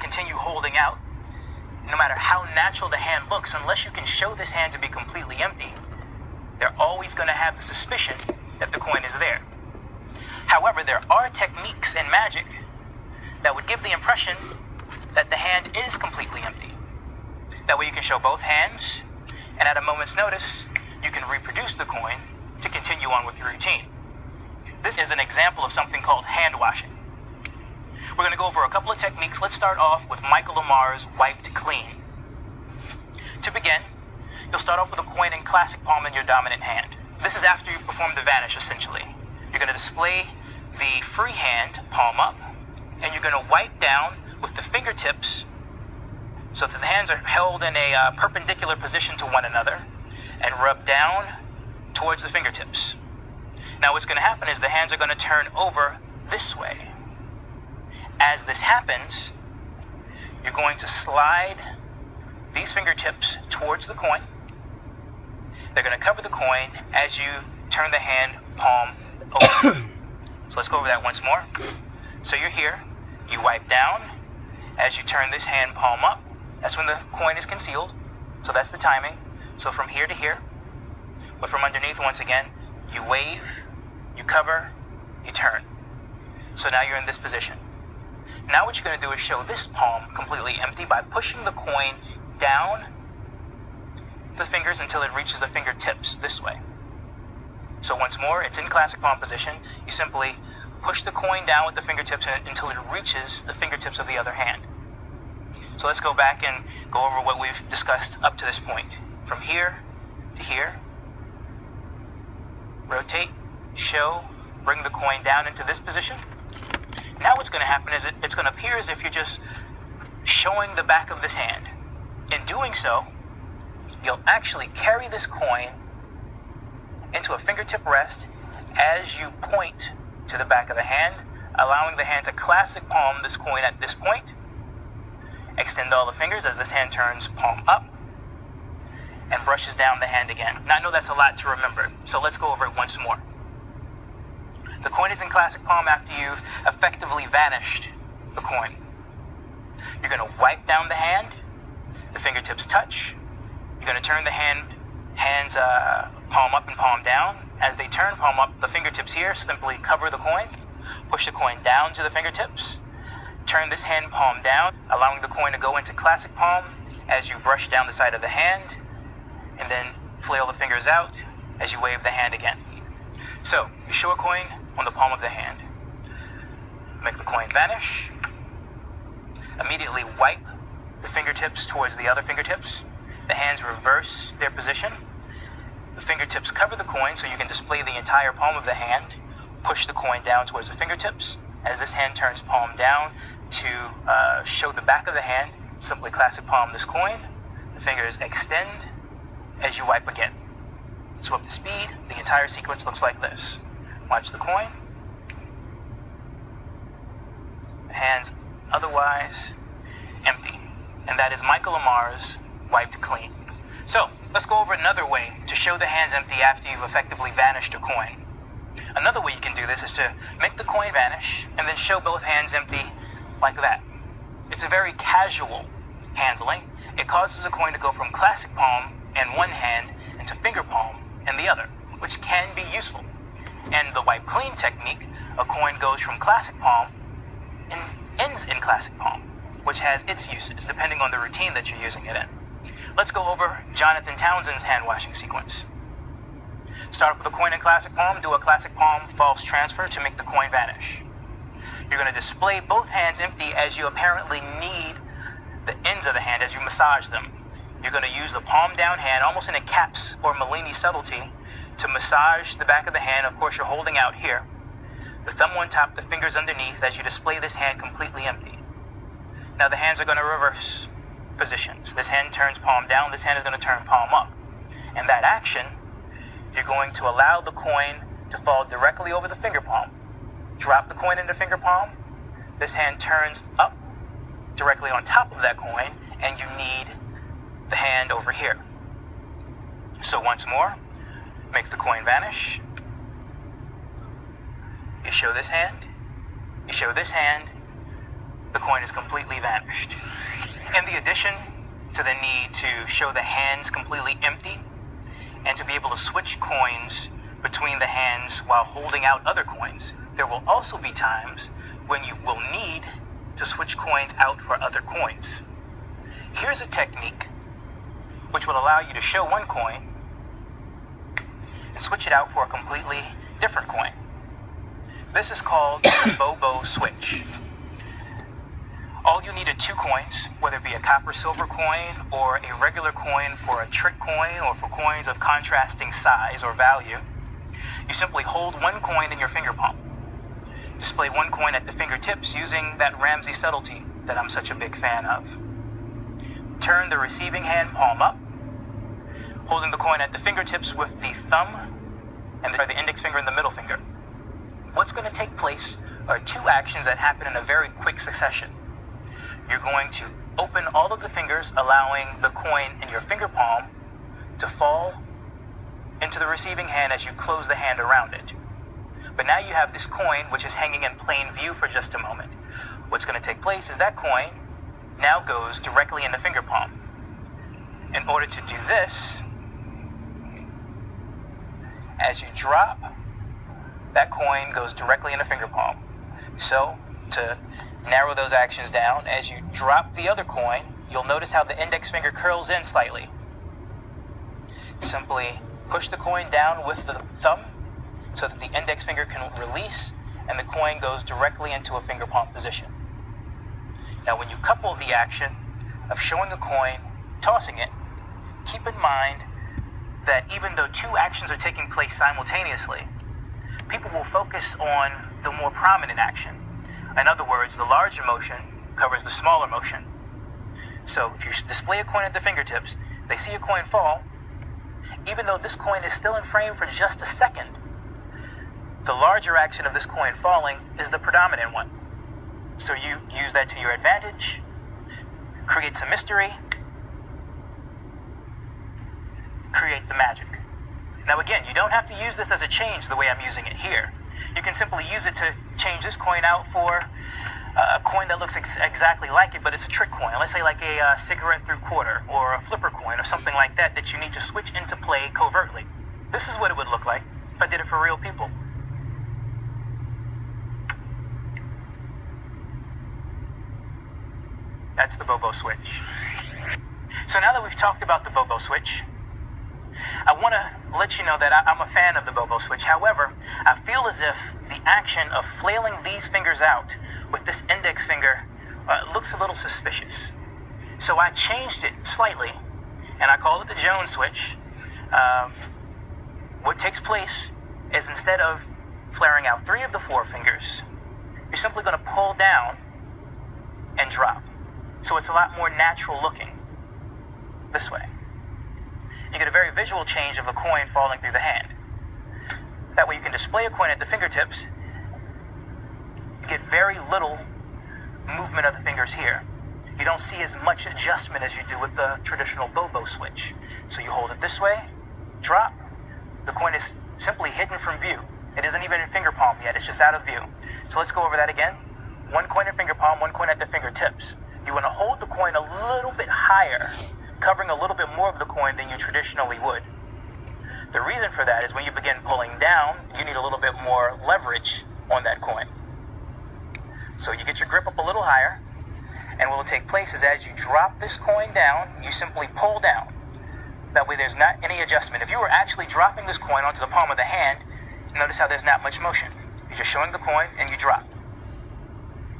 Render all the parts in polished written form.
continue holding out, no matter how natural the hand looks, unless you can show this hand to be completely empty, they're always going to have the suspicion that the coin is there. However, there are techniques in magic that would give the impression that the hand is completely empty. That way you can show both hands, and at a moment's notice, you can reproduce the coin to continue on with your routine. This is an example of something called hand washing. We're going to go over a couple of techniques. Let's start off with Michael Lamar's Wipe to Clean. To begin, you'll start off with a coin in classic palm in your dominant hand. This is after you perform the vanish, essentially. You're going to display the free hand, palm up, and you're going to wipe down with the fingertips so that the hands are held in a perpendicular position to one another and rub down towards the fingertips. Now what's going to happen is the hands are going to turn over this way. As this happens, you're going to slide these fingertips towards the coin. They're going to cover the coin as you turn the hand palm over. So let's go over that once more. So you're here, you wipe down. As you turn this hand palm up, that's when the coin is concealed. So that's the timing. So from here to here, but from underneath, once again, you wave, you cover, you turn. So now you're in this position. Now what you're going to do is show this palm completely empty by pushing the coin down the fingers until it reaches the fingertips this way. So once more, it's in classic palm position. You simply push the coin down with the fingertips until it reaches the fingertips of the other hand. So let's go back and go over what we've discussed up to this point. From here to here, rotate, show, bring the coin down into this position. Now what's going to happen is it's going to appear as if you're just showing the back of this hand. In doing so, you'll actually carry this coin into a fingertip rest as you point to the back of the hand, allowing the hand to classic palm this coin at this point. Extend all the fingers as this hand turns palm up and brushes down the hand again. Now I know that's a lot to remember, so let's go over it once more. The coin is in classic palm after you've effectively vanished the coin. You're going to wipe down the hand, the fingertips touch. You're going to turn the hands palm up and palm down. As they turn palm up, the fingertips here simply cover the coin, push the coin down to the fingertips, turn this hand palm down, allowing the coin to go into classic palm as you brush down the side of the hand, and then flail the fingers out as you wave the hand again. So, you show a coin on the palm of the hand. Make the coin vanish. Immediately wipe the fingertips towards the other fingertips. The hands reverse their position. The fingertips cover the coin so you can display the entire palm of the hand. Push the coin down towards the fingertips. As this hand turns palm down to show the back of the hand, simply classic palm this coin. The fingers extend as you wipe again. So up to speed, the entire sequence looks like this. Watch the coin. The hands otherwise empty. And that is Michael Lamar's Wipe to Clean. So let's go over another way to show the hands empty after you've effectively vanished a coin. Another way you can do this is to make the coin vanish and then show both hands empty like that. It's a very casual handling. It causes a coin to go from classic palm in one hand into finger palm in the other, which can be useful. And the wipe clean technique, a coin goes from classic palm and ends in classic palm, which has its uses depending on the routine that you're using it in. Let's go over Jonathan Townsend's hand washing sequence. Start off with a coin in classic palm, do a classic palm false transfer to make the coin vanish. You're going to display both hands empty as you apparently need the ends of the hand as you massage them. You're going to use the palm down hand, almost in a caps or Mellini subtlety, to massage the back of the hand. Of course, you're holding out here. The thumb on top, the fingers underneath as you display this hand completely empty. Now the hands are going to reverse positions. This hand turns palm down, this hand is going to turn palm up. In that action, you're going to allow the coin to fall directly over the finger palm. Drop the coin into finger palm. This hand turns up directly on top of that coin, and you need the hand over here. So once more, make the coin vanish. You show this hand. You show this hand. the coin is completely vanished. In the addition to the need to show the hands completely empty and to be able to switch coins between the hands while holding out other coins, there will also be times when you will need to switch coins out for other coins. Here's a technique which will allow you to show one coin and switch it out for a completely different coin. This is called the Bobo switch. All you need are 2 coins, whether it be a copper silver coin or a regular coin for a trick coin or for coins of contrasting size or value. You simply hold one coin in your finger palm. Display one coin at the fingertips using that Ramsey subtlety that I'm such a big fan of. Turn the receiving hand palm up, holding the coin at the fingertips with the thumb and the index finger and the middle finger. What's going to take place are 2 actions that happen in a very quick succession. You're going to open all of the fingers, allowing the coin in your finger palm to fall into the receiving hand as you close the hand around it. But now you have this coin which is hanging in plain view for just a moment. What's going to take place is that coin now goes directly in the finger palm. In order to do this, as you drop, that coin goes directly in the finger palm. So, to narrow those actions down, as you drop the other coin, you'll notice how the index finger curls in slightly. Simply push the coin down with the thumb so that the index finger can release and the coin goes directly into a finger palm position. Now, when you couple the action of showing a coin, tossing it, keep in mind that even though 2 actions are taking place simultaneously, people will focus on the more prominent action. In other words, the larger motion covers the smaller motion. So if you display a coin at the fingertips, they see a coin fall, even though this coin is still in frame for just a second, the larger action of this coin falling is the predominant one. So you use that to your advantage, create some mystery, create the magic. Now again, you don't have to use this as a change the way I'm using it here. You can simply use it to change this coin out for a coin that looks exactly like it, but it's a trick coin. Let's say like a cigarette through quarter or a flipper coin or something like that that you need to switch into play covertly. This is what it would look like if I did it for real people. That's the Bobo switch. So now that we've talked about the Bobo switch, I want to let you know that I'm a fan of the Bobo switch. However, I feel as if the action of flailing these fingers out with this index finger looks a little suspicious. So I changed it slightly, and I call it the Jones switch. What takes place is instead of flaring out 3 of the 4 fingers, you're simply going to pull down and drop. So it's a lot more natural looking this way. You get a very visual change of a coin falling through the hand. That way you can display a coin at the fingertips. You get very little movement of the fingers here. You don't see as much adjustment as you do with the traditional Bobo switch. So you hold it this way, drop. The coin is simply hidden from view. It isn't even in finger palm yet, it's just out of view. So let's go over that again. 1 coin in finger palm, 1 coin at the fingertips. You want to hold the coin a little bit higher, covering a little bit more of the coin than you traditionally would. The reason for that is when you begin pulling down, you need a little bit more leverage on that coin. So you get your grip up a little higher, and what will take place is as you drop this coin down, you simply pull down. That way there's not any adjustment. If you were actually dropping this coin onto the palm of the hand, notice how there's not much motion. You're just showing the coin and you drop.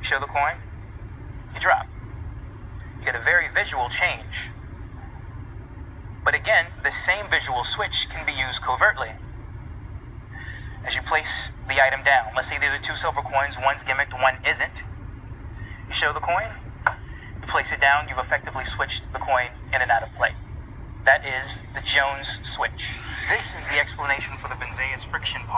Show the coin, you drop. You get a very visual change. But again, the same visual switch can be used covertly. As you place the item down, let's say these are 2 silver coins, one's gimmicked, one isn't. You show the coin, you place it down, you've effectively switched the coin in and out of play. That is the Jones switch. This is the explanation for the Benzeas friction part.